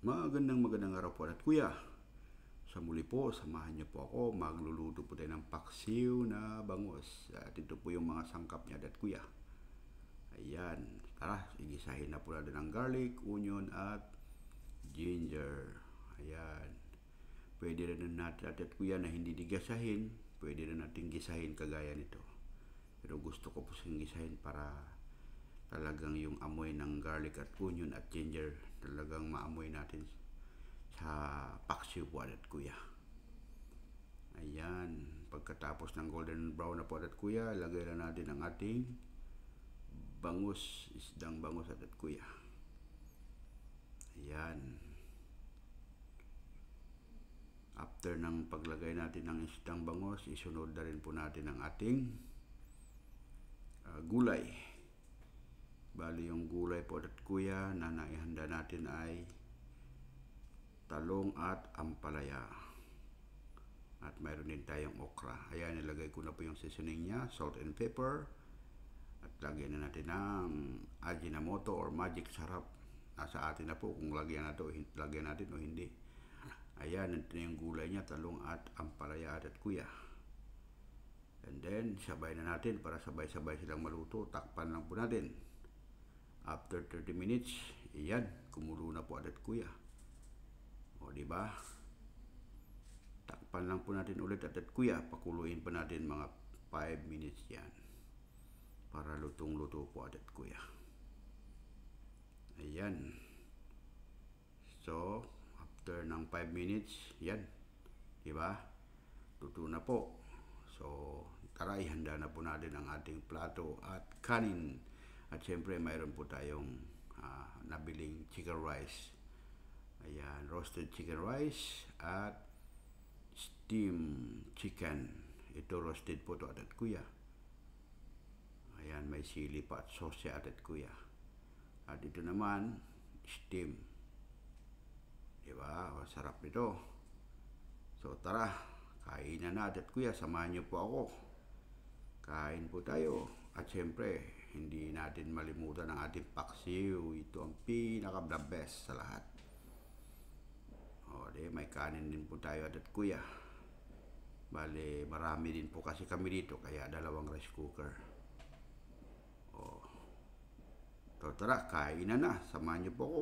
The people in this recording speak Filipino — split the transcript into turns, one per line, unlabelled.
Magandang araw po at kuya. Sa muli po, samahan niyo po ako. Magluluto po tayo ng paksiw na bangus. At ito po yung mga sangkap niya at kuya. Ayan. Tara, igisahin na po natin ang garlic, onion at ginger. Ayan. Pwede rin natin at kuya na hindi digasahin. Pwede rin natin gisahin kagaya nito. Pero gusto ko po siyang gisahin para talagang yung amoy ng garlic at onion at ginger talagang maamoy natin sa paksiw po at kuya. Ayan, pagkatapos ng golden brown na po at kuya, lagay na natin ang ating bangus, isdang bangus at kuya. Ayan. After ng paglagay natin ng isdang bangus, isunod na rin po natin ang ating gulay. Bali yung gulay po at kuya na naihanda natin ay talong at ampalaya. At mayroon din tayong okra. Ayan, nilagay ko na po yung seasoning niya, salt and pepper. At lagyan na natin ng Ajinomoto or magic sarap. Nasa atin na po kung lagyan natin o hindi. Ayan, ito na yung gulay niya, talong at ampalaya at kuya. And then, sabay na natin para sabay-sabay silang maluto. Takpan lang po natin. After 30 minutes, iyan, kumulo na po at kuya. O, diba? Takpan lang po natin ulit at kuya. Pakuluin pa natin mga 5 minutes yan. Para lutong-luto po at kuya. Ayan. So, after ng 5 minutes, yan. Diba? Luto na po. So, tara, ihanda na po natin ang ating plato at kanin. At syempre, mayroon po tayong nabiling chicken rice. Ayan, roasted chicken rice at steamed chicken. Ito roasted po to at kuya. Ayan, may sili pa at sauce at kuya. At ito naman, steam. Diba? Masarap nito. So tara, kain na natin at kuya. Samahan niyo po ako. Kain po tayo. At syempre, hindi natin malimutan ang ating paksiw. Ito ang pinaka-the best sa lahat. O, may kanin din po tayo at kuya. Bale, marami din po kasi kami dito, kaya 2 rice cooker. O, tara, kain na. Samahan niyo po ako.